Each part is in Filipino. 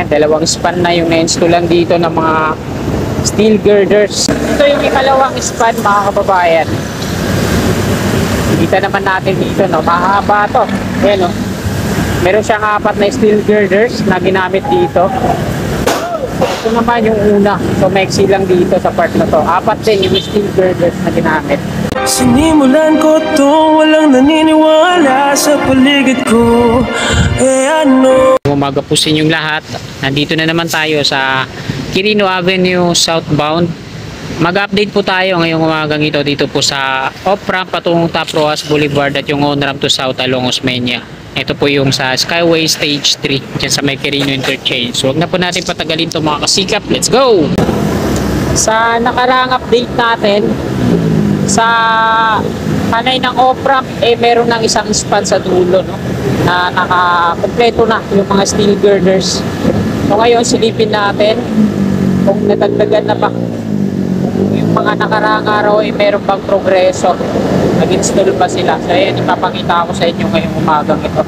Ayan, dalawang span na yung na-installan dito ng mga steel girders. Ito yung ikalawang span, mga kababayan. Kita naman natin dito, no? Mahaba to. Ayan, no? Meron siyang 4 na steel girders na ginamit dito. Ito naman yung una. So, maiksi lang dito sa part na to. 4 din yung steel girders na ginamit. Sinimulan ko to, walang naniniwala sa paligid ko. Ano? Umaga po sa inyong lahat. Nandito na naman tayo sa Quirino Avenue southbound. Mag-update po tayo ngayong umagang ito dito po sa off-ramp patungong Top Rojas Boulevard at yung on-ramp to south along Osmeña. Ito po yung sa Skyway Stage 3 dyan sa may Quirino Interchange. So, huwag na po natin patagalin ito mga kasikap. Let's go! Sa nakaraang update natin, sa kanay ng off-ramp, meron ng isang span sa dulo, no? Na nakakompleto na yung mga steel girders. So ngayon, silipin natin kung nadagdagan na ba. Yung mga nakaraang araw, meron bang progreso. Nag-install ba sila? So ayan, ipapakita ko sa inyo ngayong umagang ito.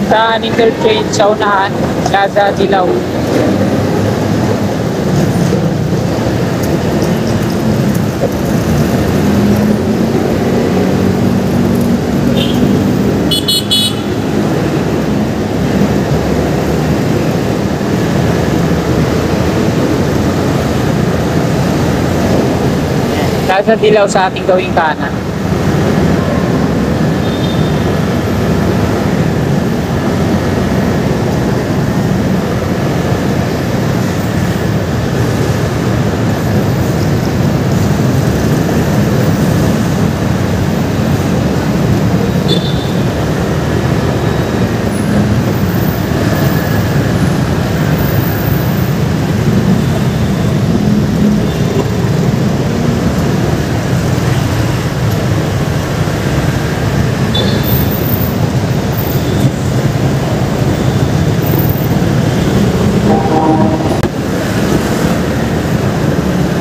Sa interchange sa unahan, Plaza Dilaw. Plaza Dilaw sa ating gawing kanan.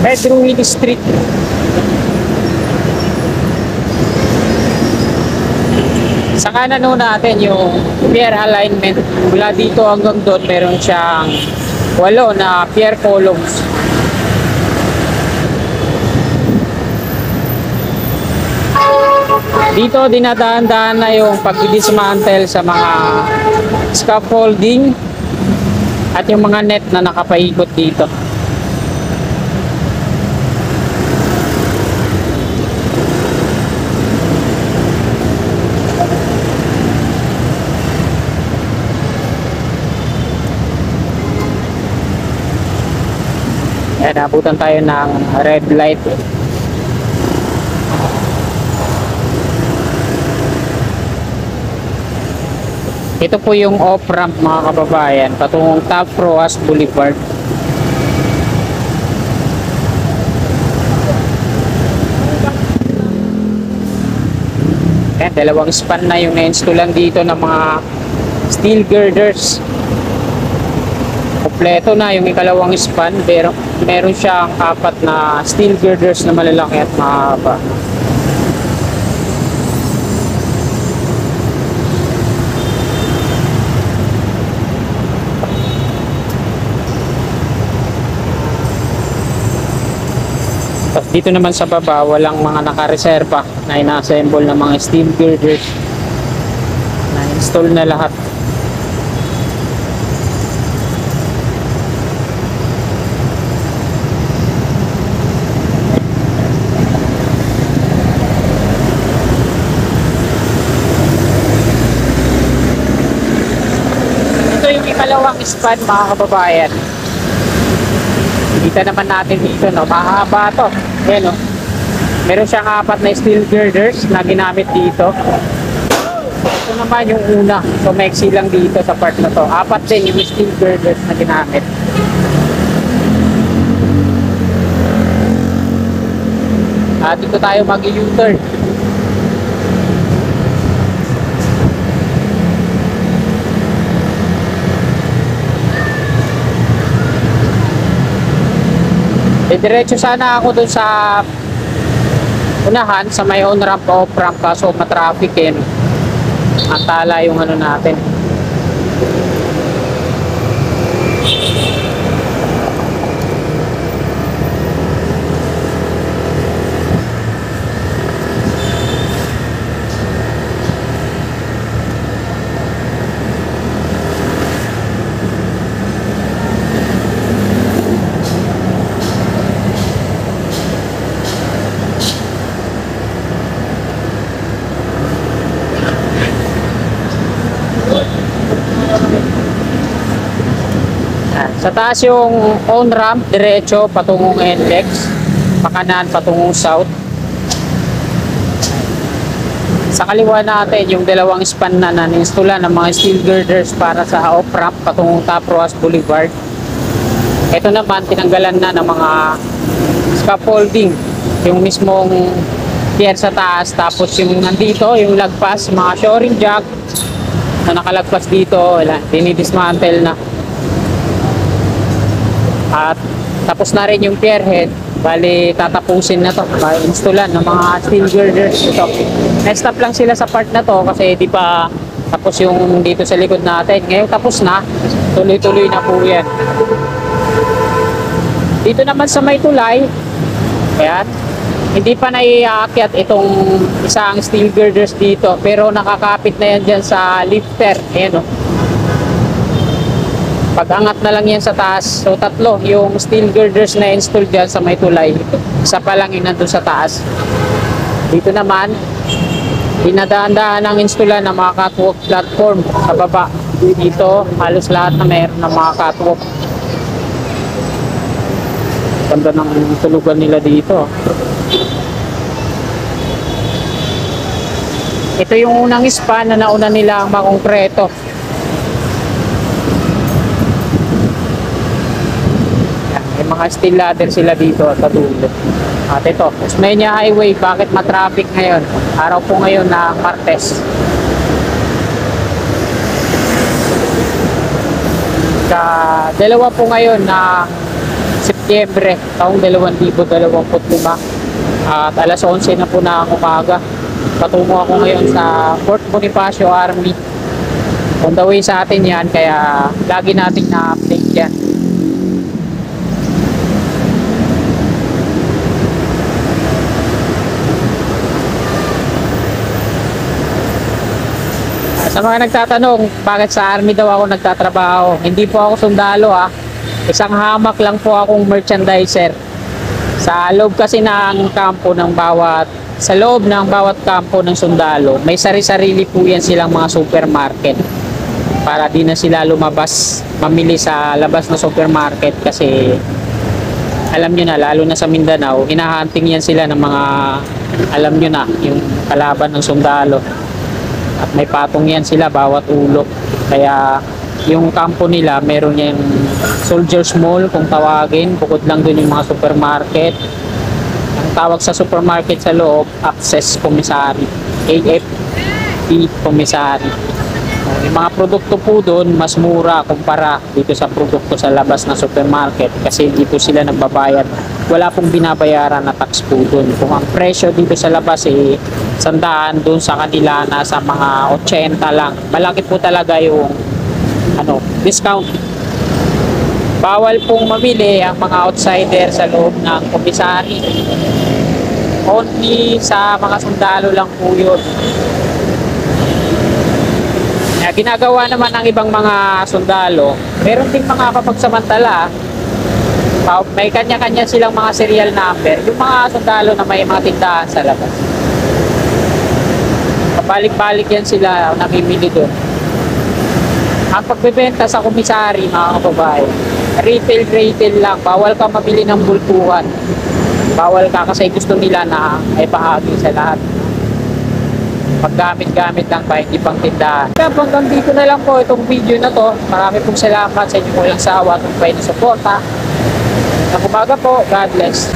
Pedro Street. Sa kanan natin yung pier alignment. Mula dito hanggang doon meron siyang 8 na pier columns. Dito dinadaan-daan na yung pag-dismantle sa mga scaffolding at yung mga net na nakapaikot dito. Ayan, nabutan tayo ng red light. Ito po yung off-ramp mga kababayan patungong Top Rojas Boulevard. Ayan, dalawang span na yung na-installan dito ng mga steel girders. Kompleto na yung ikalawang span, pero meron siyang 4 na steel girders na malalaki at mahaba. Tapos dito naman sa baba, walang mga nakareserba na ina-assemble ng mga steel girders. Na-install na lahat. Ikalawang span mga kababayan. Kita naman natin dito, no? Mahaba to. Ayan, no? Meron siyang 4 na steel girders na ginamit dito. Ito naman yung una. So maiksi lang dito sa part na to. 4 din yung steel girders na ginamit. At dito tayo mag-U-turn. Diretso sana ako dun sa unahan, sa may on-ramp o off-ramp, kaso matraffic eh. No? Antala yung ano natin. Sa taas yung on-ramp, diretso patungong NLEX, pakanan patungong south. Sa kaliwa natin yung dalawang span na naninstalan ng mga steel girders para sa off-ramp patungong Top Roas Boulevard. Ito naman tinanggalan na ng mga scaffolding, yung mismong pier sa taas, tapos yung nandito, yung lagpas, mga shoring jack na nakalagpas dito, wala, dinidismantle na. At tapos na rin yung pier head, bali tatapusin na to, installan ng mga steel girders ito. Next stop lang sila sa part na to kasi di pa tapos yung dito sa likod natin. Ngayon tapos na, tuloy-tuloy na po yan. Dito naman sa may tulay, ayan, hindi pa naiaakyat itong isang steel girders dito, pero nakakapit na yan dyan sa lifter. Ayan o, pag-angat na lang yan sa taas. So tatlo yung steel girders na install dyan sa may tulay, isa pa lang yung nandun sa taas. Dito naman dinadaan-daan ang installan ng mga catwalk platform sa baba. Dito halos lahat na mayroon ng mga catwalk. Ganda ng tulugan nila dito. Ito yung unang span na nauna nila ang makongkreto. May mga steel ladder sila dito at dulo. At ito, Osmeña Highway, bakit matraffic ngayon? Araw po ngayon na Martes. Dalawa po ngayon na Setyembre, taong 2025. At alas 11 na po na umaga. Patungo ako ngayon sa Fort Bonifacio Army. On the way sa atin yan, kaya lagi nating na-update yan. Sa mga nagtatanong, bakit sa army daw ako nagtatrabaho? Hindi po ako sundalo ha. Isang hamak lang po akong merchandiser. Sa loob kasi ng kampo ng sa loob ng bawat kampo ng sundalo, may sari-sarili po yan silang mga supermarket. Para di na sila lumabas, mamili sa labas na supermarket kasi alam nyo na, lalo na sa Mindanao, hinahunting yan sila ng mga, alam nyo na, yung kalaban ng sundalo. At may patong yan sila bawat ulok. Kaya yung kampo nila meron yung soldiers mall kung tawagin, bukod lang dun yung mga supermarket. Ang tawag sa supermarket sa loob, access commissary, AFP commissary. Yung mga produkto po dun mas mura kumpara dito sa produkto sa labas na supermarket kasi dito sila nagbabayad. Wala pong binabayaran na tax po dun. Kung ang presyo dito sa labas 100, dun sa kanila nasa mga 80 lang. Malaki po talaga yung discount. Bawal pong mamili ang mga outsider sa loob ng commissary. Only sa mga sundalo lang po yun. Ginagawa naman ng ibang mga sundalo, meron ding mga kapagsamantala. May kanya-kanya silang mga serial number. Yung mga sundalo na may mga tindahan sa labas, pabalik-balik yan sila namimili doon. Ang pagbebenta sa komisari, mga kababae, retail lang. Bawal ka mabili ng bultuhan. Bawal ka kasi gusto nila na ay bahagi sa lahat. Paggamit-gamit lang pa, hindi pang tindahan. Kaya hanggang dito na lang po itong video na to. Marami pong salamat sa inyong walang sawa at pwede suporta. Ang umaga po, God bless.